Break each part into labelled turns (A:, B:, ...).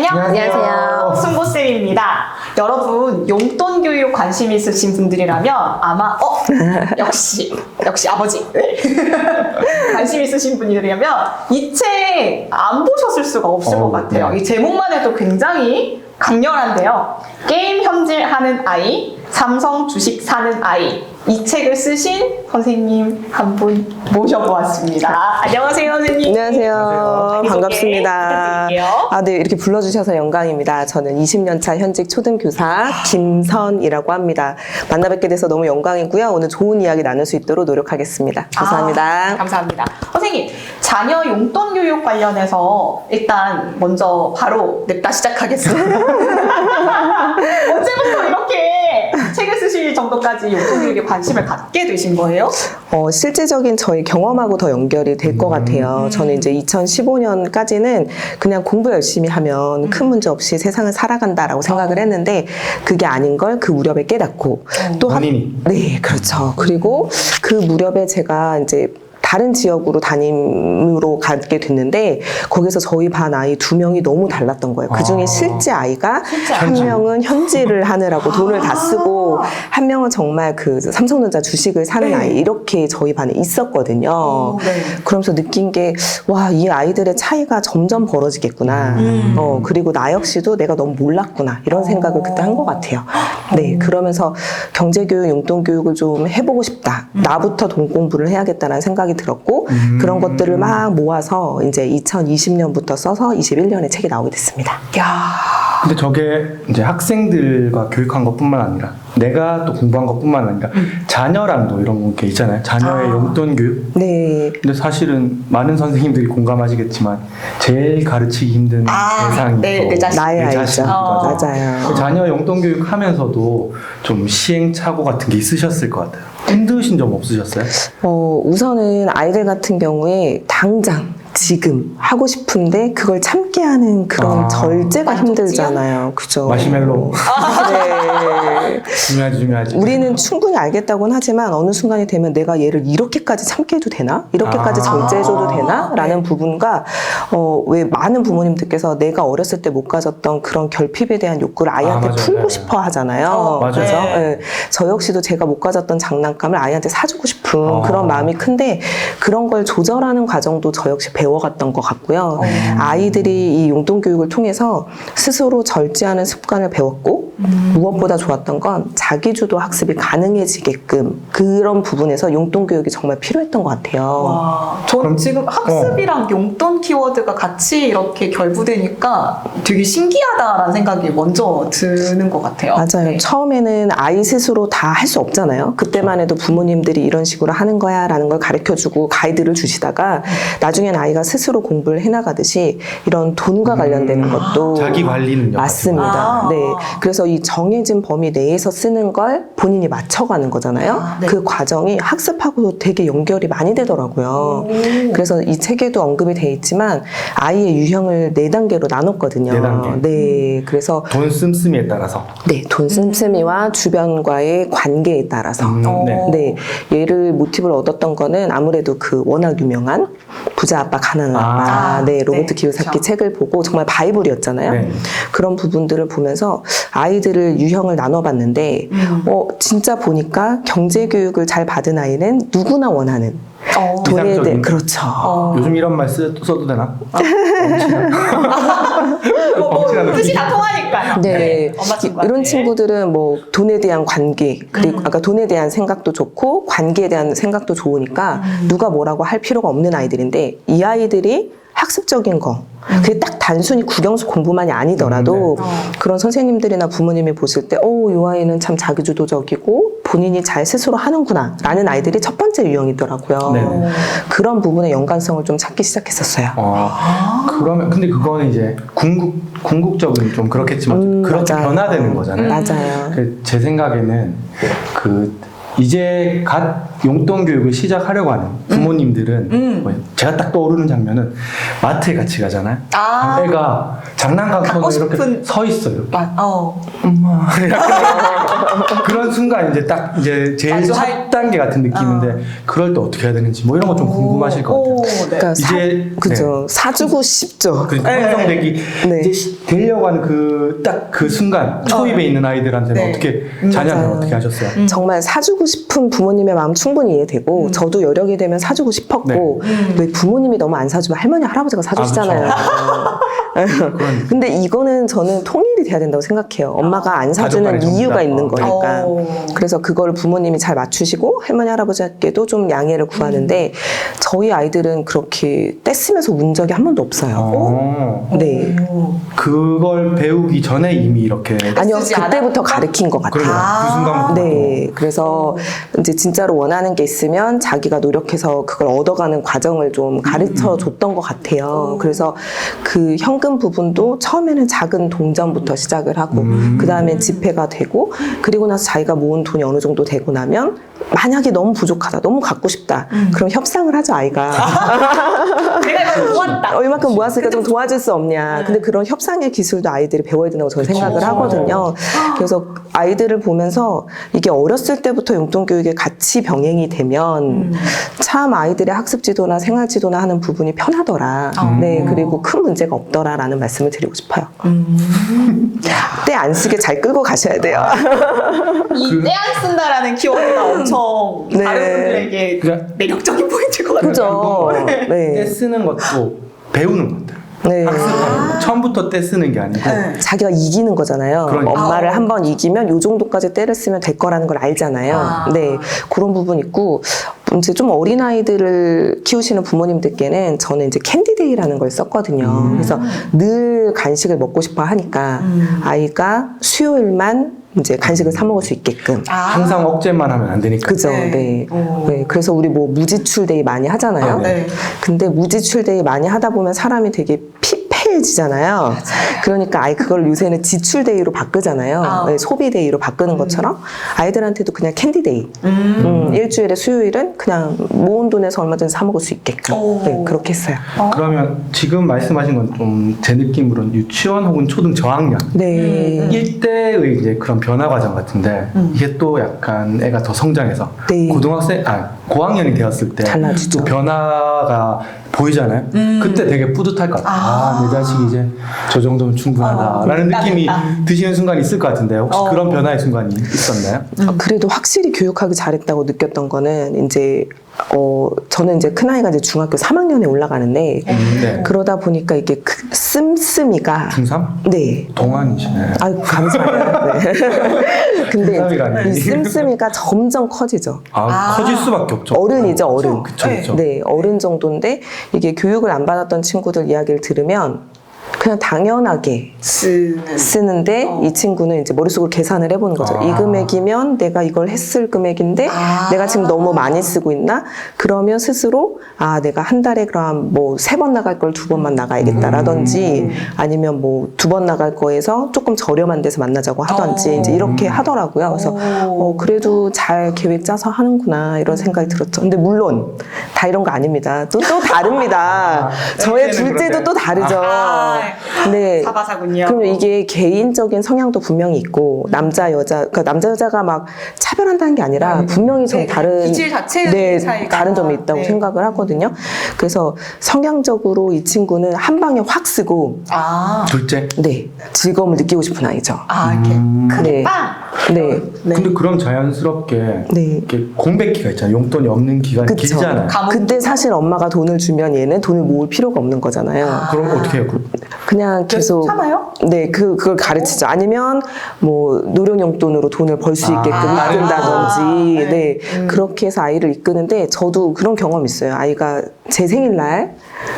A: 안녕하세요.
B: 순보쌤입니다. 여러분, 용돈 교육 관심 있으신 분들이라면 아마 역시 아버지 관심 있으신 분들이라면 이 책 안 보셨을 수가 없을 것 같아요. 이 제목만 해도 굉장히 강렬한데요. 게임 현질하는 아이, 삼성 주식 사는 아이. 이 책을 쓰신 선생님 한 분 모셔보았습니다. 안녕하세요, 선생님.
A: 안녕하세요. 반갑습니다.
B: 부탁드릴게요.
A: 네, 이렇게 불러주셔서 영광입니다. 저는 20년차 현직 초등교사 김선이라고 합니다. 만나 뵙게 돼서 너무 영광이고요. 오늘 좋은 이야기 나눌 수 있도록 노력하겠습니다. 감사합니다.
B: 감사합니다. 선생님, 자녀 용돈 교육 관련해서 일단 먼저 바로 냅다 시작하겠습니다. 언제부터 이렇게 책을 쓰실 정도까지 용돈 교육에 관심을 갖게 되신 거예요?
A: 실제적인 저희 경험하고 더 연결이 될 것 같아요. 저는 이제 2015년까지는 그냥 공부 열심히 하면 큰 문제 없이 세상을 살아간다라고 생각을 했는데 그게 아닌 걸 그 무렵에 깨닫고 또 네, 그렇죠. 그리고 그 무렵에 제가 이제 다른 지역으로 담임으로 가게 됐는데 거기서 저희 반 아이 2명이 너무 달랐던 거예요. 그중에 실제 아이가 한 명은 현질을 하느라고 돈을 다 쓰고 한 명은 정말 그 삼성전자 주식을 사는 아이 이렇게 저희 반에 있었거든요. 그러면서 느낀 게 와, 이 아이들의 차이가 점점 벌어지겠구나. 그리고 나 역시도 내가 너무 몰랐구나 이런 생각을 그때 한 것 같아요. 네, 그러면서 경제교육, 용돈교육을 좀 해보고 싶다. 나부터 돈 공부를 해야겠다는 생각이 들었고 그런 것들을 막 모아서 이제 2020년부터 써서 21년에 책이 나오게 됐습니다.
C: 근데 저게 이제 학생들과 교육한 것뿐만 아니라 내가 또 공부한 것뿐만 아니라 자녀랑도 이런 게 있잖아요. 자녀의 용돈 교육.
A: 네.
C: 근데 사실은 많은 선생님들이 공감하시겠지만 제일 가르치기 힘든 대상이
B: 내 자식.
A: 나의 아이죠. 맞아요.
C: 자녀 용돈 교육 하면서도 좀 시행착오 같은 게 있으셨을 것 같아요. 힘드신 점 없으셨어요?
A: 우선은 아이들 같은 경우에 당장 지금 하고 싶은데 그걸 참게 하는 그런 절제가 힘들잖아요. 그죠?
C: 마시멜로.
A: 네.
C: 중요하지.
A: 우리는 충분히 알겠다고는 하지만 어느 순간이 되면 내가 얘를 이렇게까지 참게 해도 되나? 이렇게까지 절제해줘도 되나? 라는 부분과 왜 많은 부모님들께서 내가 어렸을 때 못 가졌던 그런 결핍에 대한 욕구를 아이한테 풀고 싶어 하잖아요.
C: 맞아요.
A: 그죠? 네. 저 역시도 제가 못 가졌던 장난감을 아이한테 사주고 싶은 그런 마음이 큰데 그런 걸 조절하는 과정도 저 역시 배워갔던 것 같고요. 아이들이 이 용돈 교육을 통해서 스스로 절제하는 습관을 배웠고 무엇보다 좋았던 건 자기주도 학습이 가능해지게끔 그런 부분에서 용돈 교육이 정말 필요했던 것 같아요.
B: 와, 저는 지금 학습이랑 용돈 키워드가 같이 이렇게 결부되니까 되게 신기하다라는 생각이 먼저 드는 것 같아요.
A: 맞아요. 처음에는 아이 스스로 다 할 수 없잖아요. 그때만 해도 부모님들이 이런 식으로 하는 거야 라는 걸 가르쳐주고 가이드를 주시다가 나중엔 아이가 스스로 공부를 해나가듯이 이런 돈과 관련되는 것도
C: 자기 관리 능력
A: 맞습니다. 네, 그래서 이 정해진 범위 내에서 쓰는 걸 본인이 맞춰가는 거잖아요. 그 과정이 학습하고도 되게 연결이 많이 되더라고요. 그래서 이 책에도 언급이 돼 있지만 아이의 유형을 4단계로 나눴거든요.
C: 4단계.
A: 네, 그래서
C: 돈 씀씀이에 따라서.
A: 네, 돈 씀씀이와 주변과의 관계에 따라서.
C: 네.
A: 얘를 모티브를 얻었던 거는 아무래도 그 워낙 유명한 부자 아빠 가난한 아빠 로버트 키요사키 책을 보고 정말 바이블이었잖아요.
C: 네.
A: 그런 부분들을 보면서 아이들을 유형을 나눠봤는데 진짜 보니까 경제교육을 잘 받은 아이는 누구나 원하는 돈에 대해 그렇죠.
C: 요즘 이런 말 써도 되나?
B: 뜻이 다 통하니까요.
A: 네.
B: 엄마 친구한테.
A: 이런 친구들은 뭐 돈에 대한 관계 그리고 아까 돈에 대한 생각도 좋고 관계에 대한 생각도 좋으니까 누가 뭐라고 할 필요가 없는 아이들인데 이 아이들이 학습적인 거 그게 딱 단순히 국영수 공부만이 아니더라도 그런 선생님들이나 부모님이 보실 때 이 아이는 참 자기주도적이고 본인이 잘 스스로 하는구나 라는 아이들이 첫 번째 유형이더라고요. 그런 부분의 연관성을 좀 찾기 시작했었어요.
C: 그러면 근데 그거는 이제 궁극적으로 좀 그렇겠지만 그렇게
A: 맞아요.
C: 변화되는 거잖아요.
A: 맞아요.
C: 제 생각에는 이제 갓 용돈 교육을 시작하려고 하는 부모님들은 제가 딱 떠오르는 장면은 마트에 같이 가잖아요. 애가 장난감
B: 갖고
C: 손에 이렇게
B: 싶은-
C: 서 있어요.
B: 어.
C: 엄마. 약간 그런 순간 이제 딱 이제 제일
B: 아주
C: 첫 단계 같은 느낌인데 그럴 때 어떻게 해야 되는지 뭐 이런 거 좀 궁금하실 것 같아요.
B: 오, 네.
A: 그러니까
C: 이제
A: 그죠. 사주고 싶죠.
C: 그
B: 네.
C: 형성되기
A: 네.
C: 이제 되려고 하는 그 딱 그 순간 초입에 있는 아이들한테는
B: 네.
C: 어떻게 자녀는
A: 맞아요.
C: 어떻게 하셨어요?
A: 정말 사주고 싶은 부모님의 마음 충분히 이해되고 저도 여력이 되면 사주고 싶었고 왜 부모님이 너무 안 사주면 할머니 할아버지가 사주시잖아요. 근데 이거는 저는 통일이 돼야 된다고 생각해요. 엄마가 안 사주는
C: 가족 간의
A: 이유가
C: 정답.
A: 있는 거니까.
B: 오.
A: 그래서 그걸 부모님이 잘 맞추시고 할머니 할아버지께도 좀 양해를 구하는데 저희 아이들은 그렇게 떼쓰면서 운 적이 한 번도 없어요.
C: 어.
A: 네.
C: 그걸 배우기 전에 이미 이렇게
A: 아니요,
B: 쓰지
A: 그때부터
B: 않았던?
A: 가르친 것 같아요.
C: 그러면 그 순간부터
A: 네, 그래서 이제 진짜로 원하는 게 있으면 자기가 노력해서 그걸 얻어가는 과정을 좀 가르쳐 줬던 것 같아요. 그래서 그 현금 부분도 처음에는 작은 동전부터 시작을 하고, 그 다음에 지폐가 되고, 그리고 나서 자기가 모은 돈이 어느 정도 되고 나면, 만약에 너무 부족하다, 너무 갖고 싶다, 그럼 협상을 하죠, 아이가.
B: 내가 이거 모았다.
A: 이만큼 모았으니까 좀 도와줄 수 없냐. 근데 그런 협상의 기술도 아이들이 배워야 된다고 저는 생각을 하거든요. 그래서 아이들을 보면서 이게 어렸을 때부터 용돈 교육에 같이 병행이 되면 참 아이들의 학습 지도나 생활 지도나 하는 부분이 편하더라. 네, 그리고 큰 문제가 없더라라는 말씀을 드리고 싶어요. 때 안 쓰게 잘 끌고 가셔야 돼요.
B: 이 때 안 쓴다라는 키워드가 엄청
A: 네.
B: 다른 분들에게
C: 그러니까
B: 매력적인 포인트일 것 같아요.
A: 그죠? 네.
C: 떼쓰는 것도 배우는 것 같아요.
A: 네.
C: 학습하는 거. 처음부터 떼쓰는 게 아니고
A: 자기가 이기는 거잖아요.
C: 그러니까.
A: 엄마를 한번 이기면 요 정도까지 때를 쓰면 될 거라는 걸 알잖아요.
B: 아.
A: 네, 그런 부분 있고 이제 좀 어린 아이들을 키우시는 부모님들께는 저는 이제 캔디데이라는 걸 썼거든요. 그래서 늘 간식을 먹고 싶어 하니까 아이가 수요일만 이제 간식을 사 먹을 수 있게끔.
C: 항상 억제만 하면 안 되니까.
A: 그죠,
B: 네.
A: 네.
B: 오.
A: 네. 그래서 우리 뭐 무지출데이 많이 하잖아요.
C: 아, 네.
B: 네.
A: 근데 무지출데이 많이 하다 보면 사람이 되게 피폐해지잖아요. 그러니까 아예 그걸 요새는 지출데이로 바꾸잖아요.
B: 아.
A: 네, 소비데이로 바꾸는 것처럼 아이들한테도 그냥 캔디데이. 일주일에 수요일은 그냥 모은 돈에서 얼마든지 사 먹을 수 있게끔.
B: 오.
A: 네, 그렇게 했어요.
C: 그러면 지금 말씀하신 건 좀 제 느낌으로는 유치원 혹은 초등 저학년
A: 네.
C: 일대의 이제 그런 변화 과정 같은데 이게 또 약간 애가 더 성장해서
A: 네.
C: 고학년이 되었을 때
A: 달라지죠.
C: 또 변화가 보이잖아요. 그때 되게 뿌듯할 것 같아요. 내 자식이 이제 저 정도면 충분하다라는
B: 됐다,
C: 느낌이
B: 됐다.
C: 드시는 순간이 있을 것 같은데 혹시 그런 변화의 순간이 있었나요?
A: 그래도 확실히 교육하기 잘했다고 느꼈던 거는 이제 저는 이제 큰아이가 이제 중학교 3학년에 올라가는데
C: 네.
A: 그러다 보니까 이게 그 씀씀이가
C: 중3?
A: 네.
C: 동안이시네.
A: 아유, 감사해요. 네. 근데
C: 중3이가 아니지.
A: 이 씀씀이가 점점 커지죠.
C: 커질 수밖에 없죠.
A: 어른이죠, 어른.
C: 그쵸, 그쵸.
A: 네, 어른 정도인데 이게 교육을 안 받았던 친구들 이야기를 들으면 그냥 당연하게 쓰는데 이 친구는 이제 머릿속으로 계산을 해보는 거죠.
C: 아.
A: 이 금액이면 내가 이걸 했을 금액인데 내가 지금 너무 많이 쓰고 있나? 그러면 스스로 내가 한 달에 그럼 뭐 3번 나갈 걸 2번만 나가야겠다라든지 아니면 뭐 2번 나갈 거에서 조금 저렴한 데서 만나자고 하든지 이제 이렇게 하더라고요. 그래서 그래도 잘 계획 짜서 하는구나 이런 생각이 들었죠. 근데 물론 다 이런 거 아닙니다. 또 다릅니다. 저의
C: 때는
A: 둘째도
C: 그런데.
A: 또 다르죠. 네.
B: 사바사군요.
A: 그러면 이게 개인적인 성향도 분명히 있고 그러니까 남자 여자가 막 차별한다는 게 아니라 분명히 좀
B: 네,
A: 다른
B: 기질 자체의 차이가.
A: 다른 점이 있다고
B: 네.
A: 생각을 하거든요. 그래서 성향적으로 이 친구는 한 방에 확 쓰고
C: 둘째?
A: 네 즐거움을 느끼고 싶은 아이죠.
B: 이렇게 크게
A: 네.
B: 빵!
A: 네.
C: 근데 그럼 자연스럽게
A: 네.
C: 이렇게 공백기가 있잖아요. 용돈이 없는 기간이
A: 그쵸.
C: 길잖아요.
A: 그때 사실 엄마가 돈을 주면 얘는 돈을 모을 필요가 없는 거잖아요.
C: 그럼 어떻게 해요?
A: 그냥 계속
B: 참아요?
A: 네, 그걸 가르치죠. 아니면 뭐 노령 용돈으로 돈을 벌 수 있게끔 이끈다든지, 네, 그렇게 해서 아이를 이끄는데 저도 그런 경험 있어요. 아이가 제 생일날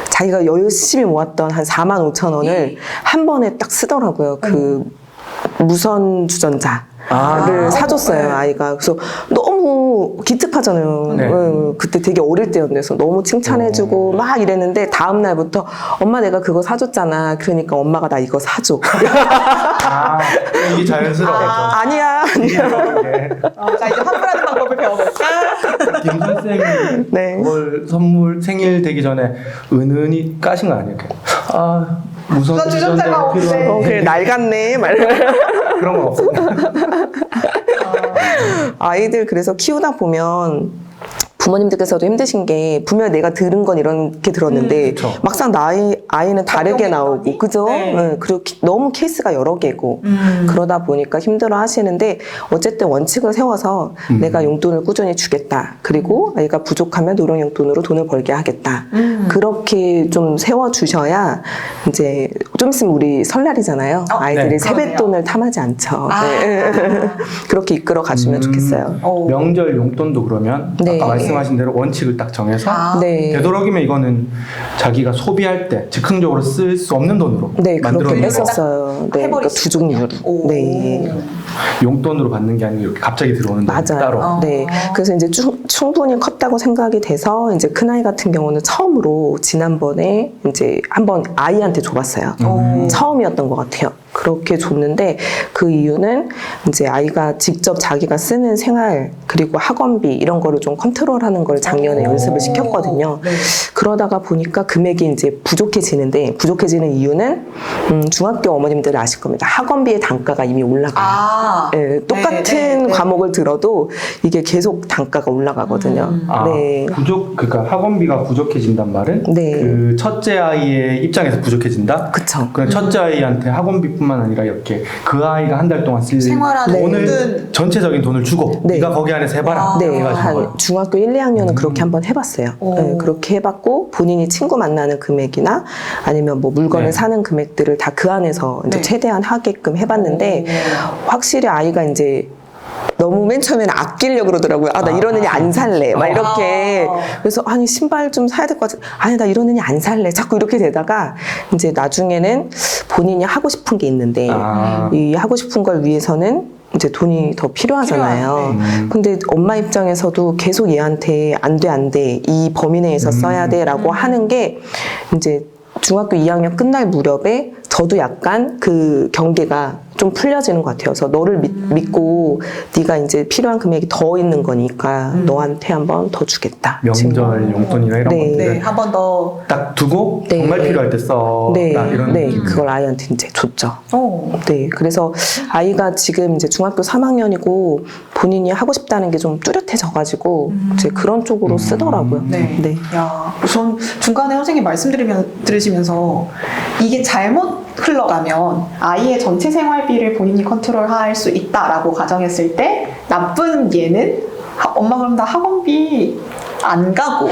A: 자기가 열심히 모았던 한 45,000원을 한 번에 딱 쓰더라고요. 그 무선 주전자. 를 사줬어요, 아이가. 그래서 너무 기특하잖아요.
C: 네.
A: 그때 되게 어릴 때였는데서 너무 칭찬해주고 막 이랬는데 다음날부터 엄마 내가 그거 사줬잖아. 그러니까 엄마가 나 이거 사줘.
C: 이게 자연스러워요.
A: 아니야.
B: 자, 이제 환불하는 방법을 배워볼까?
C: 김 선생님이
A: 네.
C: 그걸 생일 되기 전에 은은히 까신 거 아니에요? 무선
B: 주전자가 없네.
A: 그래 낡았네 말.
C: 그런 건 없어요.
A: 아이들 그래서 키우다 보면 부모님들께서도 힘드신 게 분명히 내가 들은 건 이렇게 들었는데
C: 그쵸.
A: 막상 아이는 다르게 나오고
B: 적용했더니?
A: 그죠?
B: 네.
A: 네, 그리고 너무 케이스가 여러 개고 그러다 보니까 힘들어 하시는데 어쨌든 원칙을 세워서 내가 용돈을 꾸준히 주겠다. 그리고 아이가 부족하면 노령용돈으로 돈을 벌게 하겠다. 그렇게 좀 세워주셔야 이제 좀 있으면 우리 설날이잖아요. 아이들이
C: 네.
A: 세뱃돈을 탐하지 않죠.
B: 아.
A: 네. 그렇게 이끌어 가주면 좋겠어요.
B: 오.
C: 명절 용돈도 그러면
A: 네.
C: 아까 말씀하신 대로 원칙을 딱 정해서
B: 아.
A: 네.
C: 되도록이면 이거는 자기가 소비할 때 즉흥적으로 쓸 수 없는 돈으로
A: 네, 그렇게
C: 만들어내서
A: 했었어요. 네, 그러니까 두 종류로.
B: 오.
A: 네.
C: 용돈으로 받는 게 아니고 이렇게 갑자기 들어오는 돈
A: 맞아요.
C: 따로.
A: 네. 그래서 이제 충분히 컸다고 생각이 돼서 이제 큰아이 같은 경우는 처음으로 지난번에 이제 한번 아이한테 줘봤어요. 처음이었던 것 같아요. 그렇게 줬는데 그 이유는 이제 아이가 직접 자기가 쓰는 생활 그리고 학원비 이런 거를 좀 컨트롤하는 걸 작년에 연습을 시켰거든요.
B: 네.
A: 그러다가 보니까 금액이 이제 부족해지는데 부족해지는 이유는 중학교 어머님들 아실 겁니다. 학원비의 단가가 이미 올라가요.
B: 아.
A: 네, 똑같은
B: 네, 네, 네.
A: 과목을 들어도 이게 계속 단가가 올라가거든요.
C: 아,
A: 네.
C: 그러니까 학원비가 부족해진단 말은
A: 네.
C: 그 첫째 아이의 입장에서 부족해진다.
A: 그쵸.
C: 그럼 첫째 아이한테 학원비뿐만 아니라 이렇게 그 아이가 한 달 동안 쓸
B: 생활하는
C: 돈을
B: 모든-
C: 전체적인 돈을 주고
A: 네.
C: 네가 거기 안에서 해봐라.
B: 아.
A: 네,
C: 해가지고
A: 한
C: 거예요.
A: 중학교 1, 2학년은 그렇게 한번 해봤어요.
B: 오.
A: 네, 그렇게 해봤고 본인이 친구 만나는 금액이나 아니면 뭐 물건을
C: 네.
A: 사는 금액들을 다 그 안에서 이제
B: 네.
A: 최대한 하게끔 해봤는데 확실히 아이가 이제 너무 맨 처음에는 아끼려고 그러더라고요. 아, 나 이러느니 안 살래. 막 이렇게. 그래서 아니, 신발 좀 사야 될 것 같아. 아니, 나 이러느니 안 살래. 자꾸 이렇게 되다가 이제 나중에는 본인이 하고 싶은 게 있는데
C: 아.
A: 이 하고 싶은 걸 위해서는 이제 돈이 더 필요하잖아요. 근데 엄마 입장에서도 계속 얘한테 안 돼, 안 돼. 이 범위 내에서 써야 돼. 라고 하는 게 이제 중학교 2학년 끝날 무렵에 저도 약간 그 경계가 좀 풀려지는 것 같아요. 그래서 너를 믿고 네가 이제 필요한 금액이 더 있는 거니까 너한테 한번 더 주겠다.
C: 명절 용돈이나 이런
A: 네.
C: 것들을
B: 네, 한 번 더.
C: 딱 두고
A: 네.
C: 정말 필요할 때 써.
A: 네,
C: 이런
A: 네,
C: 느낌.
A: 그걸 아이한테 이제 줬죠.
B: 오.
A: 네, 그래서 아이가 지금 이제 중학교 3학년이고 본인이 하고 싶다는 게 좀 뚜렷해져가지고 이제 그런 쪽으로 쓰더라고요.
B: 네.
A: 네.
B: 야, 전 중간에 선생님 들으시면서 이게 잘못 흘러가면 아이의 전체 생활비를 본인이 컨트롤할 수 있다라고 가정했을 때 나쁜 예는 엄마 그럼 나 학원비 안 가고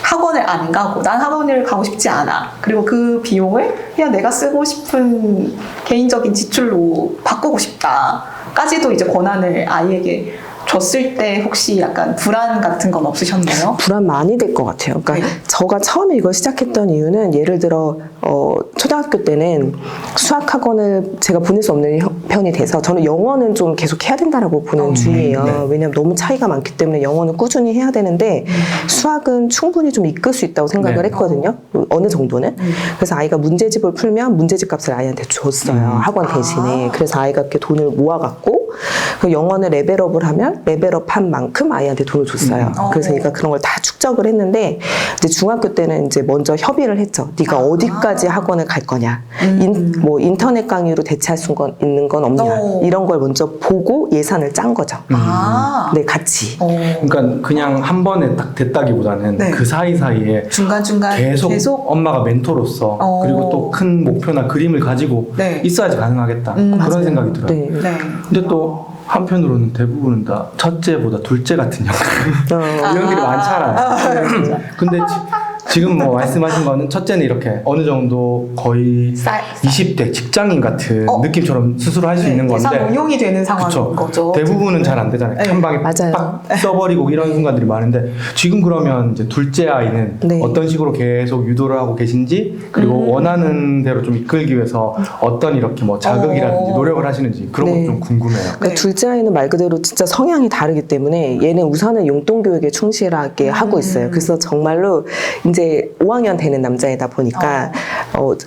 B: 학원을 안 가고 난 학원을 가고 싶지 않아. 그리고 그 비용을 그냥 내가 쓰고 싶은 개인적인 지출로 바꾸고 싶다까지도 이제 권한을 아이에게 줬을 때 혹시 약간 불안 같은 건 없으셨나요?
A: 불안 많이 될 것 같아요. 그러니까
B: 네.
A: 제가 처음에 이걸 시작했던 이유는 예를 들어 초등학교 때는 수학 학원을 제가 보낼 수 없는 편이 돼서 저는 영어는 좀 계속 해야 된다라고 보는 주의예요.
C: 네.
A: 왜냐하면 너무 차이가 많기 때문에 영어는 꾸준히 해야 되는데 수학은 충분히 좀 이끌 수 있다고 생각을
C: 네.
A: 했거든요. 어느 정도는. 그래서 아이가 문제집을 풀면 문제집 값을 아이한테 줬어요. 학원 대신에. 그래서 아이가 이렇게 돈을 모아갖고 그 영어는 레벨업을 하면 레벨업한 만큼 아이한테 돈을 줬어요. 그래서 얘가 그런 걸 다 축적을 했는데 이제 중학교 때는 이제 먼저 협의를 했죠. 네가 어디까지 학원을 갈 거냐, 뭐 인터넷 강의로 대체할 수 있는 건 없냐,
B: 오.
A: 이런 걸 먼저 보고 예산을 짠 거죠.
B: 아.
A: 네, 같이.
C: 그러니까 그냥 한 번에 딱 됐다기보다는
B: 네.
C: 그 사이사이에
B: 중간중간
C: 계속 엄마가 멘토로서 그리고 또 큰 목표나 그림을 가지고
B: 네.
C: 있어야지 가능하겠다. 그런
B: 맞아요.
C: 생각이 들어요.
A: 네.
B: 네.
C: 근데 또 한편으로는 대부분은 다 첫째보다 둘째 같은 역할 이런 일이 많잖아요. 근데 지금 뭐 말씀하신 거는 첫째는 이렇게 어느 정도 거의 20대 직장인 같은 느낌처럼 스스로 할 수 있는 건데
B: 예산 운용이 되는 상황인
C: 그쵸.
B: 거죠.
C: 대부분은 잘 안 되잖아요.
B: 네.
C: 한 방에
A: 맞아요.
C: 빡 써버리고 이런 순간들이 많은데 지금 그러면 이제 둘째 아이는
A: 네.
C: 어떤 식으로 계속 유도를 하고 계신지 그리고 원하는 대로 좀 이끌기 위해서 어떤 이렇게 뭐 자극이라든지 노력을 하시는지 그런
A: 네.
C: 것도 좀 궁금해요.
A: 그러니까
B: 네.
A: 둘째 아이는 말 그대로 진짜 성향이 다르기 때문에 얘는 우선은 용돈 교육에 충실하게 하고 있어요. 그래서 정말로 이제 5학년 되는 남자이다 보니까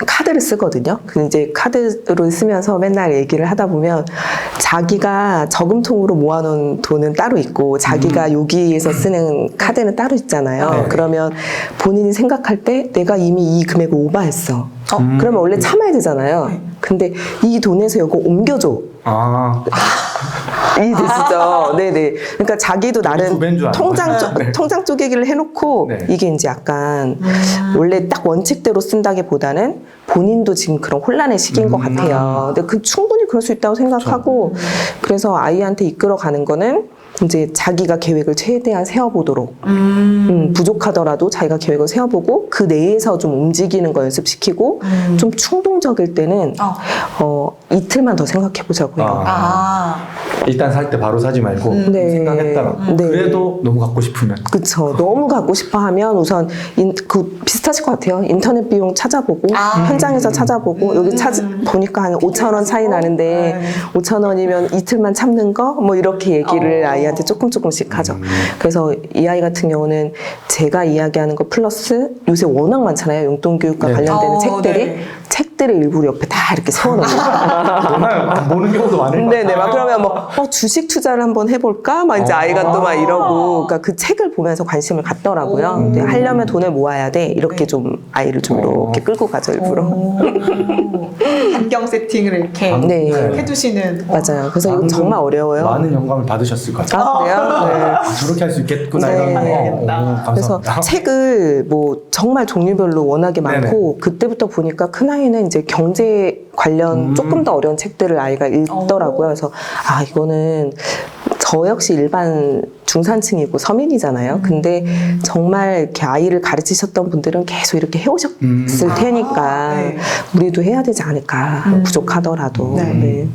A: 카드를 쓰거든요. 그 이제 카드로 쓰면서 맨날 얘기를 하다 보면 자기가 저금통으로 모아놓은 돈은 따로 있고 자기가 여기에서 쓰는 카드는 따로 있잖아요.
C: 네.
A: 그러면 본인이 생각할 때 내가 이미 이 금액을 오버했어. 그러면 원래 참아야 되잖아요. 근데 이 돈에서 이거 옮겨줘.
C: 아,
A: 이해되시죠? 네네. 그러니까 자기도 나름
C: 후배인 줄 알고. 네.
A: 통장 쪼개기를 해놓고
C: 네.
A: 이게 이제 약간 원래 딱 원칙대로 쓴다기보다는 본인도 지금 그런 혼란의 시기인 것 같아요. 근데 그 충분히 그럴 수 있다고 생각하고 그래서 아이한테 이끌어가는 거는 이제 자기가 계획을 최대한 세워보도록 부족하더라도 자기가 계획을 세워보고 그 내에서 좀 움직이는 거 연습시키고 좀 충동적일 때는 이틀만 더 생각해보자고요.
C: 일단 살 때 바로 사지 말고
A: 네.
C: 생각했다가
A: 네.
C: 그래도 너무 갖고 싶으면
A: 그쵸. 너무 갖고 싶어 하면 우선 비슷하실 것 같아요. 인터넷 비용 찾아보고 현장에서 찾아보고 여기 보니까 한 5,000원 차이 나는데 5,000원이면 이틀만 참는 거 뭐 이렇게 얘기를 아이한테 조금씩 하죠. 그래서 이 아이 같은 경우는 제가 이야기하는 거 플러스 요새 워낙 많잖아요. 용돈교육과
C: 네.
A: 관련되는 책들이
B: 네.
A: 책들을 일부러 옆에 다 이렇게 세워놓고
C: 정말 안 보는 경우도 많을 것
A: 네네,
C: 같아요.
A: 막 그러면 뭐, 주식 투자를 한번 해볼까? 막 이제 아이가 또 막 이러고, 그러니까 그 책을 보면서 관심을 갖더라고요. 근데 하려면 돈을 모아야 돼. 이렇게 좀 아이를 좀 이렇게 끌고 가죠, 일부러.
B: 환경 세팅을 이렇게
A: 네.
B: 해두시는.
A: 맞아요. 그래서 이거 정말 어려워요.
C: 많은 영감을 받으셨을 것 같아요.
A: 아, 그래요? 네.
C: 아, 저렇게 할 수 있겠구나
A: 네.
C: 이런 거.
B: 알겠다.
A: 그래서
C: 감사합니다.
A: 책을 뭐 정말 종류별로 워낙에 많고 그때부터 보니까 큰아이는 이제 경제 관련 조금 더 어려운 책들을 아이가 읽더라고요. 그래서 이거는 저 역시 일반 중산층이고 서민이잖아요. 근데 정말 이렇게 아이를 가르치셨던 분들은 계속 이렇게 해오셨을 테니까
B: 네.
A: 우리도 해야 되지 않을까. 부족하더라도.
B: 네.
A: 네.